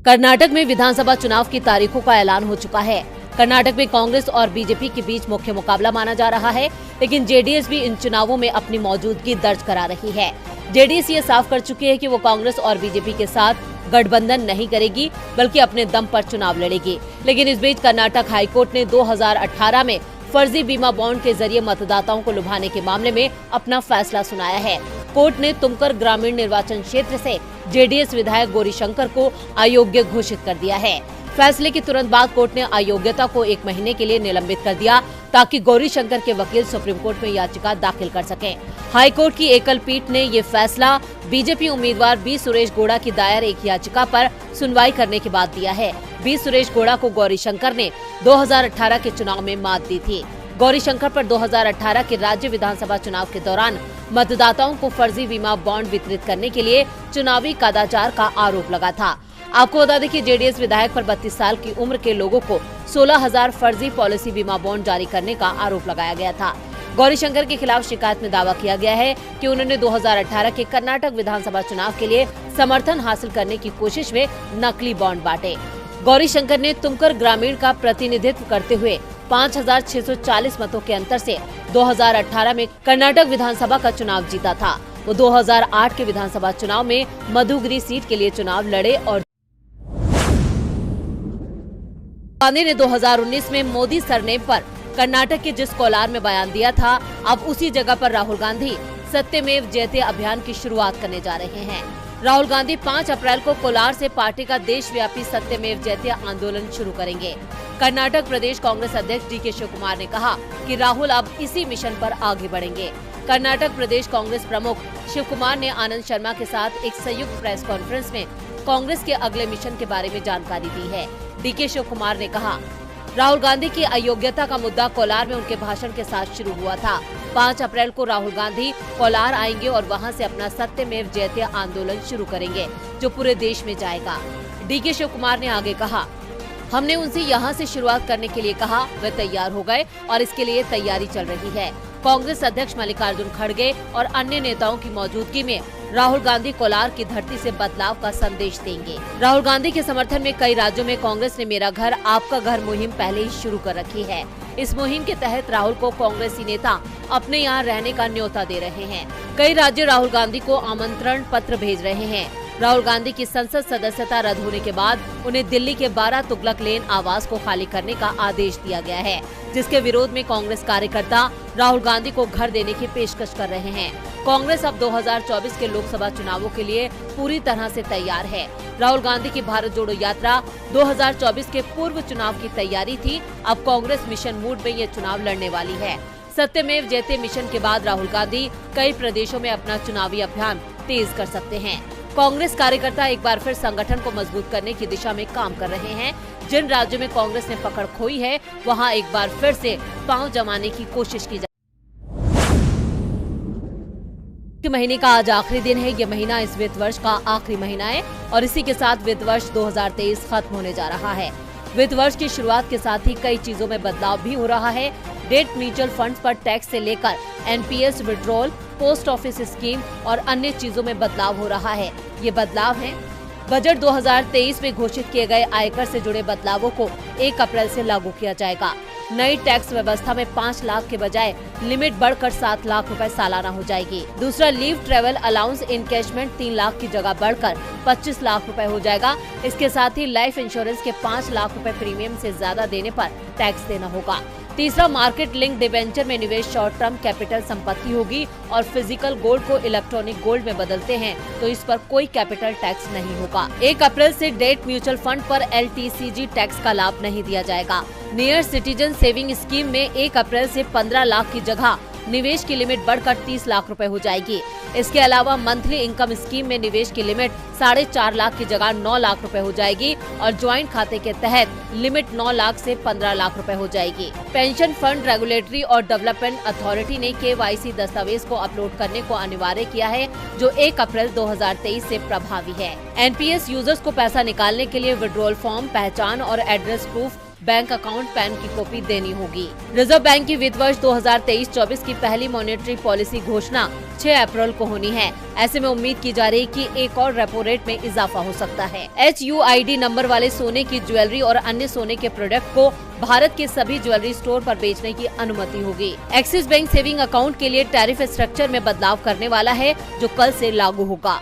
कर्नाटक में विधानसभा चुनाव की तारीखों का ऐलान हो चुका है। कर्नाटक में कांग्रेस और बीजेपी के बीच मुख्य मुकाबला माना जा रहा है, लेकिन जेडीएस भी इन चुनावों में अपनी मौजूदगी दर्ज करा रही है। जेडीएस ये साफ कर चुकी है कि वो कांग्रेस और बीजेपी के साथ गठबंधन नहीं करेगी, बल्कि अपने दम पर चुनाव लड़ेगी। लेकिन इस बीच कर्नाटक हाईकोर्ट ने 2018 में फर्जी बीमा बॉन्ड के जरिए मतदाताओं को लुभाने के मामले में अपना फैसला सुनाया है। कोर्ट ने तुमकर ग्रामीण निर्वाचन क्षेत्र से जेडीएस विधायक गौरीशंकर को अयोग्य घोषित कर दिया है। फैसले के तुरंत बाद कोर्ट ने अयोग्यता को 1 महीने के लिए निलंबित कर दिया, ताकि गौरीशंकर के वकील सुप्रीम कोर्ट में याचिका दाखिल कर सकें। हाई कोर्ट की एकल पीठ ने ये फैसला बीजेपी उम्मीदवार बी सुरेश गौड़ा की दायर एक याचिका पर सुनवाई करने के बाद दिया है। बी सुरेश गौड़ा को गौरीशंकर ने 2018 के चुनाव में मात दी थी। गौरीशंकर पर 2018 के राज्य विधानसभा चुनाव के दौरान मतदाताओं को फर्जी बीमा बॉन्ड वितरित करने के लिए चुनावी कदाचार का आरोप लगा था। आपको बता दें कि जेडीएस विधायक पर 32 साल की उम्र के लोगों को 16,000 फर्जी पॉलिसी बीमा बॉन्ड जारी करने का आरोप लगाया गया था। गौरीशंकर के खिलाफ शिकायत में दावा किया गया है कि उन्होंने 2018 के कर्नाटक विधानसभा चुनाव के लिए समर्थन हासिल करने की कोशिश में नकली बॉन्ड बांटे। गौरीशंकर ने तुमकर ग्रामीण का प्रतिनिधित्व करते हुए 5,640 मतों के अंतर से 2018 में कर्नाटक विधानसभा का चुनाव जीता था। वो 2008 के विधानसभा चुनाव में मधुगिरी सीट के लिए चुनाव लड़े और गांधी ने 2019 में मोदी सरनेम पर कर्नाटक के जिस कोलार में बयान दिया था, अब उसी जगह पर राहुल गांधी सत्यमेव जयते अभियान की शुरुआत करने जा रहे हैं। राहुल गांधी 5 अप्रैल को कोलार से पार्टी का देशव्यापी सत्यमेव जयते आंदोलन शुरू करेंगे। कर्नाटक प्रदेश कांग्रेस अध्यक्ष डीके शिव कुमार ने कहा कि राहुल अब इसी मिशन पर आगे बढ़ेंगे। कर्नाटक प्रदेश कांग्रेस प्रमुख शिव कुमार ने आनंद शर्मा के साथ एक संयुक्त प्रेस कॉन्फ्रेंस में कांग्रेस के अगले मिशन के बारे में जानकारी दी है। डीके शिव कुमार ने कहा, राहुल गांधी की अयोग्यता का मुद्दा कोलार में उनके भाषण के साथ शुरू हुआ था। 5 अप्रैल को राहुल गांधी कोलार आएंगे और वहां से अपना सत्यमेव जयते आंदोलन शुरू करेंगे, जो पूरे देश में जाएगा। डीके शिव कुमार ने आगे कहा, हमने उनसे यहां से शुरुआत करने के लिए कहा, वे तैयार हो गए और इसके लिए तैयारी चल रही है। कांग्रेस अध्यक्ष मल्लिकार्जुन खड़गे और अन्य नेताओं की मौजूदगी में राहुल गांधी कोलार की धरती से बदलाव का संदेश देंगे। राहुल गांधी के समर्थन में कई राज्यों में कांग्रेस ने मेरा घर आपका घर मुहिम पहले ही शुरू कर रखी है। इस मुहिम के तहत राहुल को कांग्रेसी नेता अपने यहाँ रहने का न्योता दे रहे हैं। कई राज्य राहुल गांधी को आमंत्रण पत्र भेज रहे हैं। राहुल गांधी की संसद सदस्यता रद्द होने के बाद उन्हें दिल्ली के 12 तुगलक लेन आवास को खाली करने का आदेश दिया गया है, जिसके विरोध में कांग्रेस कार्यकर्ता राहुल गांधी को घर देने की पेशकश कर रहे हैं। कांग्रेस अब 2024 के लोकसभा चुनावों के लिए पूरी तरह से तैयार है। राहुल गांधी की भारत जोड़ो यात्रा 2024 के पूर्व चुनाव की तैयारी थी। अब कांग्रेस मिशन मूड में ये चुनाव लड़ने वाली है। सत्यमेव जयते मिशन के बाद राहुल गांधी कई प्रदेशों में अपना चुनावी अभियान तेज कर सकते हैं। कांग्रेस कार्यकर्ता एक बार फिर संगठन को मजबूत करने की दिशा में काम कर रहे हैं। जिन राज्यों में कांग्रेस ने पकड़ खोई है, वहां एक बार फिर से पांव जमाने की कोशिश की महीने का आज आखिरी दिन है। ये महीना इस वित्त वर्ष का आखिरी महीना है और इसी के साथ वित्त वर्ष 2023 खत्म होने जा रहा है। वित्त वर्ष की शुरुआत के साथ ही कई चीजों में बदलाव भी हो रहा है। डेट म्यूचुअल फंड्स पर टैक्स से लेकर NPS withdrawal, post office scheme और अन्य चीजों में बदलाव हो रहा है। ये बदलाव हैं बजट 2023 में घोषित किए गए आयकर से जुड़े बदलावों को 1 अप्रैल से लागू किया जाएगा। नई टैक्स व्यवस्था में 5 लाख के बजाय लिमिट बढ़कर 7 लाख रुपए सालाना हो जाएगी। दूसरा, leave travel allowance encashment 3 lakh की जगह बढ़कर 25 लाख रुपए हो जाएगा। इसके साथ ही लाइफ इंश्योरेंस के 5 लाख रुपए प्रीमियम से ज्यादा देने पर टैक्स देना होगा। तीसरा, मार्केट लिंक डिबेंचर में निवेश शॉर्ट टर्म कैपिटल संपत्ति होगी और फिजिकल गोल्ड को इलेक्ट्रॉनिक गोल्ड में बदलते हैं तो इस पर कोई कैपिटल टैक्स नहीं होगा। 1 अप्रैल से डेट म्यूचुअल फंड पर LTCG टैक्स का लाभ नहीं दिया जाएगा। सीनियर सिटीजन सेविंग स्कीम में 1 अप्रैल से 15 लाख की जगह निवेश की लिमिट बढ़कर 30 लाख रुपए हो जाएगी। इसके अलावा मंथली इनकम स्कीम में निवेश की लिमिट 4.5 लाख की जगह 9 लाख रुपए हो जाएगी और ज्वाइंट खाते के तहत लिमिट 9 लाख से 15 लाख रुपए हो जाएगी। पेंशन फंड रेगुलेटरी और डेवलपमेंट अथॉरिटी ने KYC दस्तावेज को अपलोड करने को अनिवार्य किया है, जो 1 अप्रैल 2023 से प्रभावी है। NPS यूजर्स को पैसा निकालने के लिए विड्रॉल फॉर्म, पहचान और address proof bank account pan की कॉपी देनी होगी। रिजर्व बैंक की वित्त वर्ष 2023-24 की पहली मॉनेटरी पॉलिसी घोषणा 6 अप्रैल को होनी है। ऐसे में उम्मीद की जा रही है कि एक और रेपो रेट में इजाफा हो सकता है। HUID नंबर वाले सोने की ज्वेलरी और अन्य सोने के प्रोडक्ट को भारत के सभी ज्वेलरी स्टोर पर बेचने की अनुमति होगी। एक्सिस बैंक सेविंग अकाउंट के लिए टैरिफ स्ट्रक्चर में बदलाव करने वाला है, जो कल से लागू होगा।